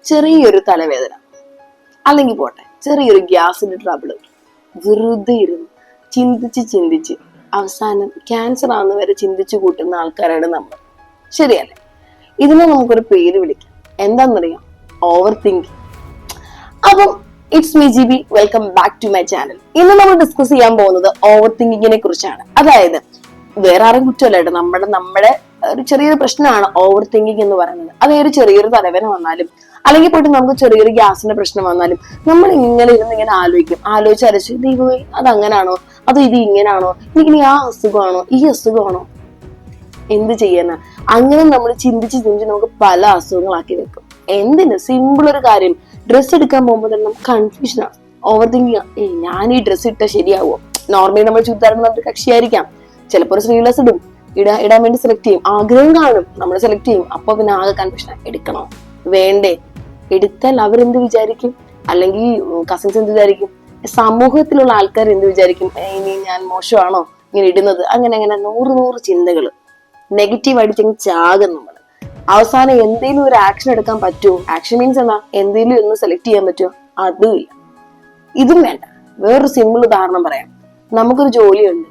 ചെറിയൊരു തലവേദന, അല്ലെങ്കിൽ പോട്ടെ ചെറിയൊരു ഗ്യാസിന്റെ ട്രബിള്, വെറുതെ ഇരുന്ന് ചിന്തിച്ച് അവസാനം ക്യാൻസർ ആണെന്ന് വരെ ചിന്തിച്ചു കൂട്ടുന്ന ആൾക്കാരാണ് നമ്മൾ. ശരിയല്ലേ? ഇതിനെ നമുക്കൊരു പേര് വിളിക്കാം. എന്താണെന്നറിയാം? Over thinking. അപ്പം it's me Gibi, welcome back to my channel. ഇന്ന് നമ്മൾ ഡിസ്കസ് ചെയ്യാൻ പോകുന്നത് ഓവർ തിങ്കിങ്ങിനെ കുറിച്ചാണ്. അതായത് വേറെ ആരും കുറ്റമല്ല കേട്ടോ, നമ്മുടെ ഒരു ചെറിയൊരു പ്രശ്നമാണ് ഓവർ തിങ്കിങ് എന്ന് പറയുന്നത്. അതായത് ചെറിയൊരു തലവേദന വന്നാലും അല്ലെങ്കിൽ പോയിട്ട് നമുക്ക് ചെറിയൊരു ഗ്യാസിന്റെ പ്രശ്നം വന്നാലും നമ്മൾ ഇങ്ങനെ ആലോചിച്ച് ദൈവമേ അത് അങ്ങനാണോ, അതോ ഇത് ഇങ്ങനാണോ, എനിക്കിനി ആ അസുഖമാണോ ഈ അസുഖമാണോ, എന്ത് ചെയ്യാനാ? അങ്ങനെ നമ്മൾ ചിന്തിച്ച് നമുക്ക് പല അസുഖങ്ങളാക്കി വെക്കും. എന്തിന്? സിമ്പിൾ ഒരു കാര്യം, ഡ്രസ്സ് എടുക്കാൻ പോകുമ്പോൾ തന്നെ നമുക്ക് കൺഫ്യൂഷനാണ്, ഓവർ തിങ്കിങ്. ഞാൻ ഈ ഡ്രസ്സ് ഇട്ടാൽ ശരിയാവോ? നോർമലി നമ്മൾ ചുരിദാറിന് ഒരു കക്ഷിയായിരിക്കാം, ചിലപ്പോൾ ഒരു സ്ലീവ്ലെസ് ഇടാൻ വേണ്ടി സെലക്ട് ചെയ്യും, ആഗ്രഹം കാണും, നമ്മൾ സെലക്ട് ചെയ്യും. അപ്പൊ പിന്നെ ആകെ കൺഫ്യൂഷൻ, എടുക്കണോ വേണ്ടേ? എടുത്താൽ അവരെന്ത് വിചാരിക്കും? അല്ലെങ്കിൽ കസിൻസ് എന്ത് വിചാരിക്കും? സമൂഹത്തിലുള്ള ആൾക്കാർ എന്ത് വിചാരിക്കും? ഇനി ഞാൻ മോശമാണോ ഇങ്ങനെ ഇടുന്നത്? അങ്ങനെ 100 ചിന്തകള് നെഗറ്റീവ് അടിച്ചങ്ങ് ചാകും നമ്മൾ. അവസാനം എന്തെങ്കിലും ഒരു ആക്ഷൻ എടുക്കാൻ പറ്റുമോ? ആക്ഷൻ മീൻസ് എന്നാ, എന്തെങ്കിലും ഒന്ന് സെലക്ട് ചെയ്യാൻ പറ്റുമോ? അതും ഇല്ല. ഇതും വേണ്ട. വേറൊരു സിമ്പിൾ ഉദാഹരണം പറയാം. നമുക്കൊരു ജോലിയുണ്ട്,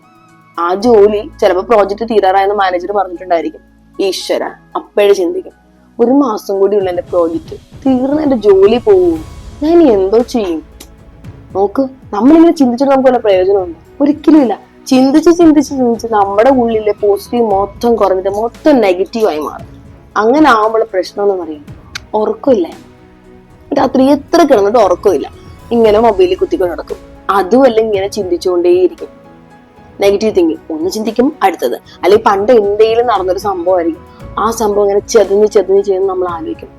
ആ ജോലി ചിലപ്പോൾ പ്രോജക്റ്റ് തീരാറായെന്ന് മാനേജർ പറഞ്ഞിട്ടുണ്ടായിരിക്കും. ഈശ്വര, അപ്പോഴേ ചിന്തിക്കും, 1 മാസം കൂടി ഉള്ള എന്റെ പ്രോജക്റ്റ് തീർന്ന് എന്റെ ജോലി പോവും, ഞാൻ ഇനി എന്തോ ചെയ്യും? നോക്ക്, നമ്മളിങ്ങനെ ചിന്തിച്ചിട്ട് നമുക്ക് വല്ല പ്രയോജനമുണ്ടോ? ഒരിക്കലും ഇല്ല. ചിന്തിച്ച് നമ്മുടെ ഉള്ളിലെ പോസിറ്റീവ് മൊത്തം കുറഞ്ഞിട്ട് മൊത്തം നെഗറ്റീവായി മാറും. അങ്ങനെ ആവുമ്പോൾ പ്രശ്നം എന്ന് പറയും ഉറക്കമില്ല. രാത്രി എത്ര കിടന്നിട്ട് ഉറക്കമില്ല, ഇങ്ങനെ മൊബൈലിൽ കുത്തിക്കൊണ്ട് നടക്കും. അതുമല്ല ഇങ്ങനെ ചിന്തിച്ചുകൊണ്ടേയിരിക്കും. Negative thinking. ഒന്ന് ചിന്തിക്കും, അടുത്തത്. അല്ലെങ്കിൽ പണ്ട് എന്തെങ്കിലും നടന്നൊരു സംഭവമായിരിക്കും, ആ സംഭവം ഇങ്ങനെ ചെതഞ്ഞ് ചെയ്യുന്ന നമ്മൾ ആലോചിക്കും,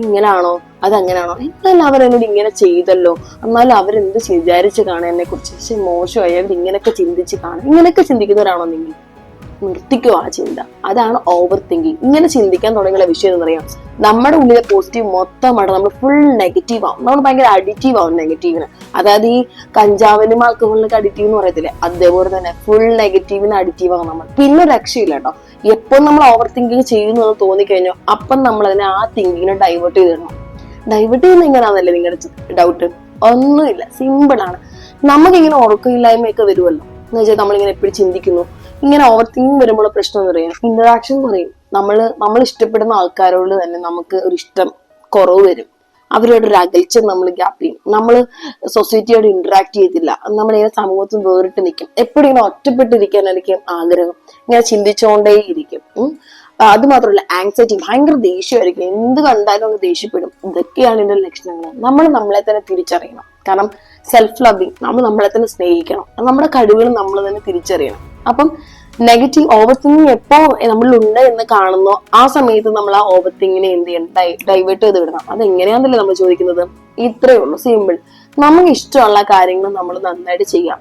ഇങ്ങനാണോ അതങ്ങനാണോ, എന്നാലും അവരെന്നോട് ഇങ്ങനെ ചെയ്തല്ലോ, എന്നാലും അവരെന്ത് വിചാരിച്ച് കാണാൻ എന്നെ കുറിച്ച്, പക്ഷെ മോശമായി അവർ ഇങ്ങനെയൊക്കെ ചിന്തിച്ച് കാണാം. ഇങ്ങനെയൊക്കെ ചിന്തിക്കുന്നവരാണോ നിങ്ങൾ? നിർത്തിക്കോ ആ ചിന്ത. അതാണ് ഓവർ തിങ്കിങ്. ഇങ്ങനെ ചിന്തിക്കാൻ തുടങ്ങിയ വിഷയം എന്ന് പറയാം, നമ്മുടെ ഉള്ളിലെ പോസിറ്റീവ് മൊത്തമായിട്ട് നമ്മൾ ഫുൾ നെഗറ്റീവ് ആവും. നമ്മൾ ഭയങ്കര അഡിക്റ്റീവ് ആവും നെഗറ്റീവിന്. അതായത് ഈ കഞ്ചാവിനും ആൽക്കഹോളിനൊക്കെ അഡിക്റ്റീവ് എന്ന് പറയത്തില്ലേ, അതേപോലെ തന്നെ ഫുൾ നെഗറ്റീവിന് അഡിക്റ്റീവ് ആവും നമ്മൾ. പിന്നെ രക്ഷയില്ല കേട്ടോ. എപ്പോൾ നമ്മൾ ഓവർ തിങ്കിങ് ചെയ്യുന്നു എന്ന് തോന്നിക്കഴിഞ്ഞോ അപ്പം നമ്മൾ അതിനെ ആ തിങ്കിങ്ങിനെ ഡൈവേർട്ട് ചെയ്തിടണം. ഡൈവേർട്ട് ചെയ്യുന്ന എങ്ങനെയാണെന്നല്ലേ നിങ്ങളുടെ ഡൗട്ട്? ഒന്നുമില്ല, സിമ്പിൾ ആണ്. നമുക്കിങ്ങനെ ഉറക്കമില്ലായ്മയൊക്കെ വരുമല്ലോ എന്ന് വെച്ചാൽ നമ്മളിങ്ങനെ എപ്പോഴും ചിന്തിക്കുന്നു. ഇങ്ങനെ ഓവർ തിങ്കിങ് വരുമ്പോൾ പ്രശ്നം എന്ന് പറയാം, ഇന്ററാക്ഷൻ കുറയും. നമ്മൾ ഇഷ്ടപ്പെടുന്ന ആൾക്കാരോട് തന്നെ നമുക്ക് ഒരു ഇഷ്ടം കുറവ് വരും. അവരോടൊരു അകൽച്ച നമ്മൾ ഗ്യാപ്പ് ചെയ്യും. നമ്മൾ സൊസൈറ്റിയോട് ഇന്ററാക്ട് ചെയ്തില്ല. നമ്മളിങ്ങനെ സമൂഹത്തിൽ വേറിട്ട് നിൽക്കും. എപ്പോഴും ഇങ്ങനെ ഒറ്റപ്പെട്ടിരിക്കാനായിരിക്കും ആഗ്രഹം. ഇങ്ങനെ ചിന്തിച്ചുകൊണ്ടേയിരിക്കും. അത് മാത്രമല്ല, ആങ്സൈറ്റി, ഭയങ്കര ദേഷ്യമായിരിക്കും. എന്ത് കണ്ടാലും അങ്ങ് ദേഷ്യപ്പെടും. ഇതൊക്കെയാണ് ഇതിന്റെ ലക്ഷണങ്ങൾ. നമ്മൾ നമ്മളെ തന്നെ തിരിച്ചറിയണം. കാരണം സെൽഫ് ലവിങ്, നമ്മൾ നമ്മളെ തന്നെ സ്നേഹിക്കണം. നമ്മുടെ കഴിവുകൾ നമ്മൾ തന്നെ തിരിച്ചറിയണം. അപ്പം നെഗറ്റീവ് ഓവർ തിങ്കിങ് എപ്പോ നമ്മളിലുണ്ട് എന്ന് കാണുന്നോ ആ സമയത്ത് നമ്മൾ ആ ഓവർ തിങ്കിങ്ങിനെ എന്ത് ചെയ്യണം? ഡൈവേർട്ട് ചെയ്ത് വിടണം. അതെങ്ങനെയാണെന്നല്ലേ നമ്മൾ ചോദിക്കുന്നത്? ഇത്രയേ ഉള്ളൂ, സിമ്പിൾ. നമുക്ക് ഇഷ്ടമുള്ള കാര്യങ്ങൾ നമ്മൾ നന്നായിട്ട് ചെയ്യാം.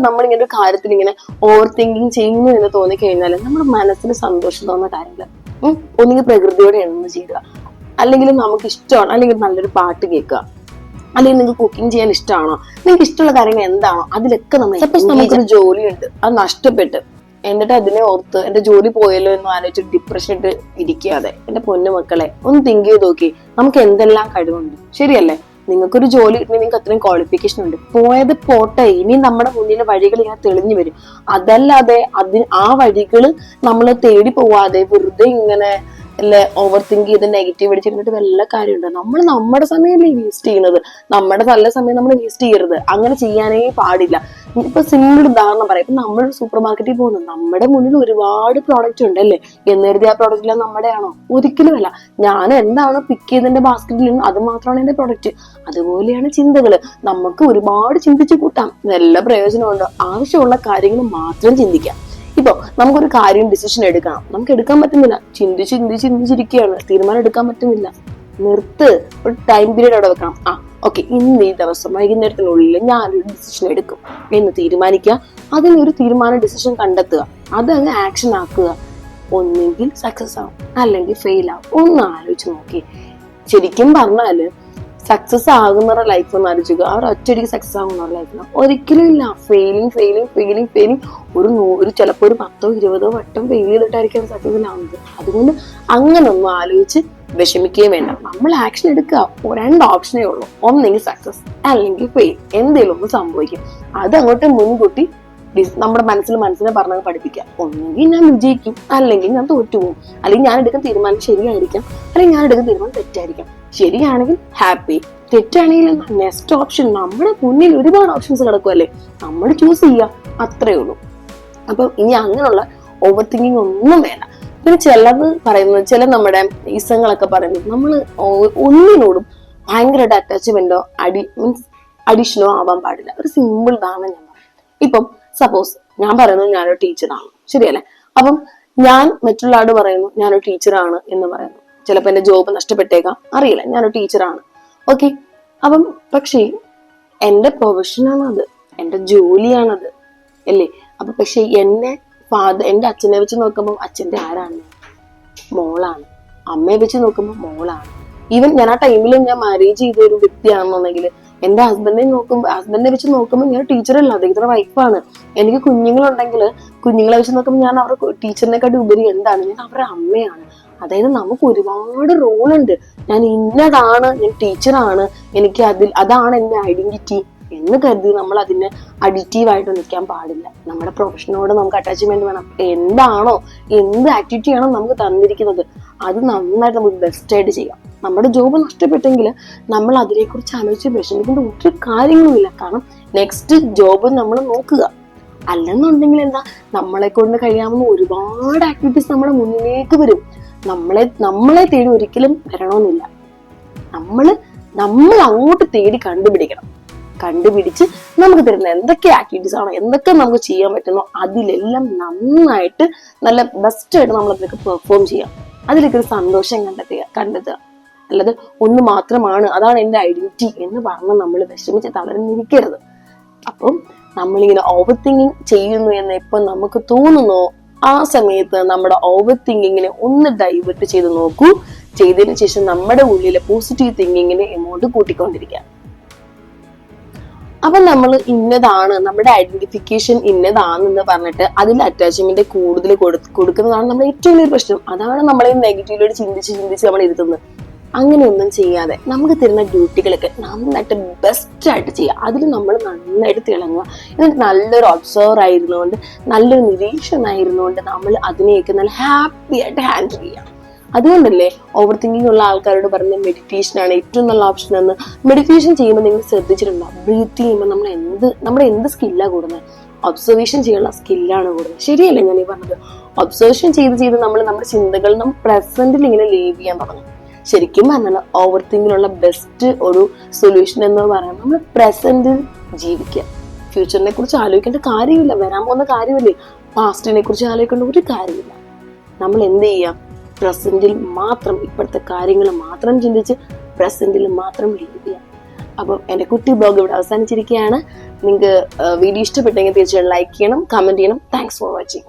നമ്മളിങ്ങനെ ഒരു കാര്യത്തിൽ ഇങ്ങനെ ഓവർ തിങ്കിങ് ചെയ്യുന്നു എന്ന് തോന്നിക്കഴിഞ്ഞാൽ നമ്മുടെ മനസ്സിന് സന്തോഷം തോന്നുന്ന കാര്യങ്ങൾ ഒന്നുകിൽ പ്രകൃതിയോടെ എഴുതുന്ന ചെയ്യുക, അല്ലെങ്കിൽ നമുക്ക് ഇഷ്ടമാണ്, അല്ലെങ്കിൽ നല്ലൊരു പാട്ട് കേൾക്കുക, അല്ലെങ്കിൽ നിങ്ങൾക്ക് കുക്കിംഗ് ചെയ്യാൻ ഇഷ്ടമാണോ, നിങ്ങൾക്ക് ഇഷ്ടമുള്ള കാര്യങ്ങൾ എന്താണോ അതിലൊക്കെ നമുക്കൊരു ജോലിയുണ്ട്, അത് നഷ്ടപ്പെട്ട് എന്നിട്ട് അതിനെ ഓർത്ത് എന്റെ ജോലി പോയല്ലോ എന്ന് ആലോചിച്ചിട്ട് ഡിപ്രഷൻ ഇട്ട് ഇരിക്കാതെ, എന്റെ പൊന്നു മക്കളെ ഒന്ന് തിങ്ക് ചെയ്ത് നോക്കി, നമുക്ക് എന്തെല്ലാം കഴിവുണ്ട്. ശരിയല്ലേ? നിങ്ങൾക്കൊരു ജോലി കിട്ടണമെങ്കിൽ നിങ്ങൾക്ക് അത്രയും ക്വാളിഫിക്കേഷൻ ഉണ്ട്. പോയത് പോട്ടെ, ഇനി നമ്മുടെ മുന്നിലെ വഴികൾ ഇങ്ങനെ തെളിഞ്ഞു വരും. അതല്ലാതെ ആ വഴികൾ നമ്മൾ തേടി പോവാതെ വെറുതെ ഇങ്ങനെ അല്ലെ ഓവർ തിങ്ക് ചെയ്ത് നെഗറ്റീവ് അടിച്ചിരുന്നിട്ട് വല്ല കാര്യമുണ്ടോ? നമ്മൾ നമ്മുടെ സമയമല്ലേ വേസ്റ്റ് ചെയ്യുന്നത്. നമ്മുടെ നല്ല സമയം നമ്മൾ വേസ്റ്റ് ചെയ്യരുത്. അങ്ങനെ ചെയ്യാനേ പാടില്ല. ഇപ്പൊ സിമ്പിൾ ഉദാഹരണം പറയാം. ഇപ്പൊ നമ്മൾ സൂപ്പർ മാർക്കറ്റിൽ പോകുന്നു, നമ്മുടെ മുന്നിൽ ഒരുപാട് പ്രോഡക്റ്റ് ഉണ്ട് അല്ലേ? എന്ന് കരുതി ആ പ്രോഡക്റ്റ് എല്ലാം നമ്മുടെ ആണോ? ഒരിക്കലും അല്ല. ഞാൻ എന്താണോ പിക്ക് ചെയ്തതിന്റെ ബാസ്കറ്റിൽ അത് മാത്രമാണ് എന്റെ പ്രോഡക്റ്റ്. അതുപോലെയാണ് ചിന്തകള്. നമുക്ക് ഒരുപാട് ചിന്തിച്ചു കൂട്ടാം, നല്ല പ്രയോജനമുണ്ട്. ആവശ്യമുള്ള കാര്യങ്ങൾ മാത്രം ചിന്തിക്കാം. ഇപ്പൊ നമുക്കൊരു കാര്യം ഡിസിഷൻ എടുക്കണം, നമുക്ക് എടുക്കാൻ പറ്റുന്നില്ല, ചിന്തിച്ചിരിക്കുകയാണ്, തീരുമാനം എടുക്കാൻ പറ്റുന്നില്ല. നിർത്ത്. ഒരു ടൈം പീരീഡ് അവിടെ വെക്കണം. ഓക്കെ, ഇന്ന് ഈ ദിവസം വൈകുന്നേരത്തിനുള്ളിൽ ഞാനൊരു ഡിസിഷൻ എടുക്കും എന്ന് തീരുമാനിക്കുക. അതിനൊരു ഡിസിഷൻ കണ്ടെത്തുക, അതങ്ങ് ആക്ഷൻ ആക്കുക. ഒന്നെങ്കിൽ സക്സസ് ആവും, അല്ലെങ്കിൽ ഫെയിൽ ആവും. ഒന്ന് ആലോചിച്ച് നോക്കി. ശരിക്കും പറഞ്ഞാല് സക്സസ് ആകുന്നവരുടെ ലൈഫ് ഒന്ന് ആലോചിക്കുക, അവർ ഒറ്റയടിക്ക് സക്സസ് ആകുന്നവരുടെ ലൈഫിന് ഒരിക്കലും ഇല്ല. ഫെയിലിംഗ് ഒരു ചിലപ്പോൾ ഒരു 10-20 വട്ടം ഫെയിൽ ചെയ്തിട്ടായിരിക്കും സക്സസ്ഫുൾ ആവുന്നത്. അതുകൊണ്ട് അങ്ങനെ ഒന്നും ആലോചിച്ച് വിഷമിക്കുകയും വേണ്ട. നമ്മൾ ആക്ഷൻ എടുക്കുക. 2 ഓപ്ഷനേ ഉള്ളൂ, ഒന്നെങ്കിൽ സക്സസ് അല്ലെങ്കിൽ ഫെയിൽ. എന്തെങ്കിലും ഒന്ന് സംഭവിക്കും. അത് അങ്ങോട്ട് മുൻകൂട്ടി നമ്മുടെ മനസ്സിനെ പറഞ്ഞത് പഠിപ്പിക്കുക. ഒന്നെങ്കിൽ ഞാൻ വിജയിക്കും, അല്ലെങ്കിൽ ഞാൻ തോറ്റുപോകും, അല്ലെങ്കിൽ ഞാൻ എടുക്കുന്ന തീരുമാനം ശരിയായിരിക്കാം, അല്ലെങ്കിൽ ഞാൻ എടുക്കുന്ന തീരുമാനം തെറ്റായിരിക്കാം. ശരിയാണെങ്കിൽ ഹാപ്പി, തെറ്റാണെങ്കിൽ നെക്സ്റ്റ് ഓപ്ഷൻ. നമ്മുടെ മുന്നിൽ ഒരുപാട് ഓപ്ഷൻസ് കിടക്കുമല്ലേ, നമ്മൾ ചൂസ് ചെയ്യുക, അത്രേ ഉള്ളൂ. അപ്പൊ ഇനി അങ്ങനെയുള്ള ഓവർ തിങ്കിങ് ഒന്നും വേണ്ട. പിന്നെ ചിലത് പറയുന്നത്, ചില നമ്മുടെ ഈസങ്ങളൊക്കെ പറയുന്നത്, നമ്മൾ ഒന്നിനോടും ഭയങ്കരമായിട്ട് അറ്റാച്ച്മെന്റോ അഡീഷനോ ആവാൻ പാടില്ല. ഒരു സിമ്പിൾ ഇതാണ് ഞാൻ പറയുന്നത്. ഇപ്പം സപ്പോസ് ഞാൻ പറയുന്നത് ഞാനൊരു ടീച്ചറാണ്, ശരിയല്ലേ? അപ്പം ഞാൻ മറ്റുള്ള ആളോട് പറയുന്നു ഞാനൊരു ടീച്ചറാണ് എന്ന് പറയുന്നു. ചിലപ്പോൾ എന്റെ ജോബ് നഷ്ടപ്പെട്ടേക്കാം, അറിയില്ല, ഞാനൊരു ടീച്ചറാണ്. ഓക്കെ, അപ്പം പക്ഷേ എന്റെ പ്രൊഫഷനാണത്, എന്റെ ജോലിയാണത്, അല്ലേ? അപ്പൊ പക്ഷെ എന്റെ അച്ഛനെ വെച്ച് നോക്കുമ്പോൾ അച്ഛന്റെ ആരാണ്? മോളാണ്. അമ്മയെ വെച്ച് നോക്കുമ്പോൾ മോളാണ്. ഈവൻ ഞാൻ ആ ടൈമിൽ ഞാൻ മാരേജ് ചെയ്ത ഒരു വ്യക്തിയാണെന്നുണ്ടെങ്കിൽ എന്റെ ഹസ്ബൻഡിനെ വെച്ച് നോക്കുമ്പോൾ ഞാൻ ടീച്ചറല്ല, അദ്ദേഹത്തിന്റെ വൈഫാണ്. എനിക്ക് കുഞ്ഞുങ്ങളുണ്ടെങ്കിൽ കുഞ്ഞുങ്ങളെ വെച്ച് നോക്കുമ്പോൾ ഞാൻ അവരുടെ ടീച്ചറിനെക്കാട്ടി ഉപരി എന്താണ്? ഞാൻ അവരുടെ അമ്മയാണ്. അതായത് നമുക്ക് ഒരുപാട് റോളുണ്ട്. ഞാൻ ഇന്നതാണ്, ഞാൻ ടീച്ചറാണ്, എനിക്ക് അതാണ് എന്റെ ഐഡന്റിറ്റി എന്ന് കരുതി നമ്മൾ അതിന് അഡിക്റ്റീവായിട്ട് നിൽക്കാൻ പാടില്ല. നമ്മുടെ പ്രൊഫഷനോട് നമുക്ക് അറ്റാച്ച്മെന്റ് വേണം. എന്താണോ, എന്ത് ആക്ടിവിറ്റി ആണോ നമുക്ക് തന്നിരിക്കുന്നത് അത് നന്നായിട്ട് നമുക്ക് ബെസ്റ്റ് ആയിട്ട് ചെയ്യാം. നമ്മുടെ ജോബ് നഷ്ടപ്പെട്ടെങ്കിൽ നമ്മൾ അതിനെക്കുറിച്ച് ആലോചിച്ച് വിഷമിക്കേണ്ട ഒരു കാര്യങ്ങളുമില്ല. കാരണം നെക്സ്റ്റ് ജോബ് നമ്മൾ നോക്കുക. അല്ലെന്നുണ്ടെങ്കിൽ എന്താ, നമ്മളെ കൊണ്ട് കഴിയാവുന്ന ഒരുപാട് ആക്ടിവിറ്റീസ് നമ്മുടെ മുന്നിലേക്ക് വരും. നമ്മളെ തേടി ഒരിക്കലും വരണമെന്നില്ല. നമ്മൾ അങ്ങോട്ട് തേടി കണ്ടുപിടിച്ച് നമുക്ക് തരുന്ന എന്തൊക്കെ ആക്ടിവിറ്റീസ് ആണോ, എന്തൊക്കെ നമുക്ക് ചെയ്യാൻ പറ്റുന്നോ അതിലെല്ലാം നന്നായിട്ട് നല്ല ബെസ്റ്റ് ആയിട്ട് നമ്മൾ അതിലേക്ക് പെർഫോം ചെയ്യാം. അതിലേക്ക് ഒരു സന്തോഷം കണ്ടെത്തുക. അല്ലാതെ ഒന്ന് മാത്രമാണ്, അതാണ് എന്റെ ഐഡന്റിറ്റി എന്ന് പറഞ്ഞ് നമ്മൾ വിഷമിച്ച് തളർന്നിരിക്കരുത്. അപ്പം നമ്മളിങ്ങനെ ഓവർ തിങ്കിങ് ചെയ്യുന്നു എന്ന് എപ്പോൾ നമുക്ക് തോന്നുന്നോ ആ സമയത്ത് നമ്മുടെ ഓവർ തിങ്കിങ്ങിനെ ഒന്ന് ഡൈവേർട്ട് ചെയ്ത് നോക്കൂ. ചെയ്തതിനു ശേഷം നമ്മുടെ ഉള്ളിലെ പോസിറ്റീവ് തിങ്കിങ്ങിനെ എമൗണ്ട് കൂട്ടിക്കൊണ്ടിരിക്കുക. അപ്പൊ നമ്മൾ ഇന്നതാണ്, നമ്മുടെ ഐഡന്റിഫിക്കേഷൻ ഇന്നതാണെന്ന് പറഞ്ഞിട്ട് അതിൽ അറ്റാച്ച്മെന്റ് കൂടുതൽ കൊടുക്കുന്നതാണ് നമ്മുടെ ഏറ്റവും വലിയ പ്രശ്നം. അതാണ് നമ്മളെ നെഗറ്റീവിലോട്ട് ചിന്തിച്ച് നമ്മൾ ഇരുത്തുന്നത്. അങ്ങനെയൊന്നും ചെയ്യാതെ നമുക്ക് തരുന്ന ഡ്യൂട്ടികളൊക്കെ നന്നായിട്ട് ബെസ്റ്റ് ആയിട്ട് ചെയ്യുക. അതിൽ നമ്മൾ നന്നായിട്ട് തിളങ്ങുക. എന്നിട്ട് നല്ലൊരു ഒബ്സർവർ ആയിരുന്നുകൊണ്ട്, നല്ലൊരു നിരീക്ഷണമായിരുന്നുകൊണ്ട് നമ്മൾ അതിനെയൊക്കെ നല്ല ഹാപ്പി ആയിട്ട് ഹാൻഡിൽ ചെയ്യാം. അതുകൊണ്ടല്ലേ ഓവർ തിങ്കിങ് ഉള്ള ആൾക്കാരോട് പറഞ്ഞ മെഡിറ്റേഷൻ ആണ് ഏറ്റവും നല്ല ഓപ്ഷൻ എന്ന്. മെഡിറ്റേഷൻ ചെയ്യുമ്പോൾ നിങ്ങൾ ശ്രദ്ധിച്ചിട്ടുണ്ടോ, ബ്രീത്ത് ചെയ്യുമ്പോൾ നമ്മുടെ എന്ത് സ്കില്ലാ കൂടുന്നത്? ഒബ്സർവേഷൻ ചെയ്യാനുള്ള സ്കില്ലാണ് കൂടുന്നത്. ശരിയല്ലേ ഞാൻ ഈ പറഞ്ഞത്? ഒബ്സർവേഷൻ ചെയ്ത് നമ്മൾ നമ്മുടെ ചിന്തകൾ നമ്മൾ പ്രസന്റിൽ ഇങ്ങനെ ലീവ് ചെയ്യാൻ തുടങ്ങും. ശരിക്കും പറഞ്ഞാൽ ഓവർ തിങ്കിങ്ങിനുള്ള ബെസ്റ്റ് ഒരു സൊല്യൂഷൻ എന്ന് പറയുന്നത് നമ്മൾ പ്രസന്റിൽ ജീവിക്കുക. ഫ്യൂച്ചറിനെ കുറിച്ച് ആലോചിക്കേണ്ട കാര്യമില്ല, വരാൻ പോകുന്ന കാര്യമില്ലേ, പാസ്റ്റിനെ കുറിച്ച് ആലോചിക്കേണ്ട ഒരു കാര്യമില്ല. നമ്മൾ എന്ത് ചെയ്യാം, പ്രസന്റിൽ മാത്രം, ഇപ്പോഴത്തെ കാര്യങ്ങൾ മാത്രം ചിന്തിച്ച് പ്രസന്റിൽ മാത്രം ലീവ് ചെയ്യാം. അപ്പം എന്റെ കുട്ടി ബ്ലോഗ് ഇവിടെ അവസാനിച്ചിരിക്കുകയാണ്. നിങ്ങൾക്ക് വീഡിയോ ഇഷ്ടപ്പെട്ടെങ്കിൽ തീർച്ചയായും ലൈക്ക് ചെയ്യണം, കമന്റ് ചെയ്യണം. Thanks for watching.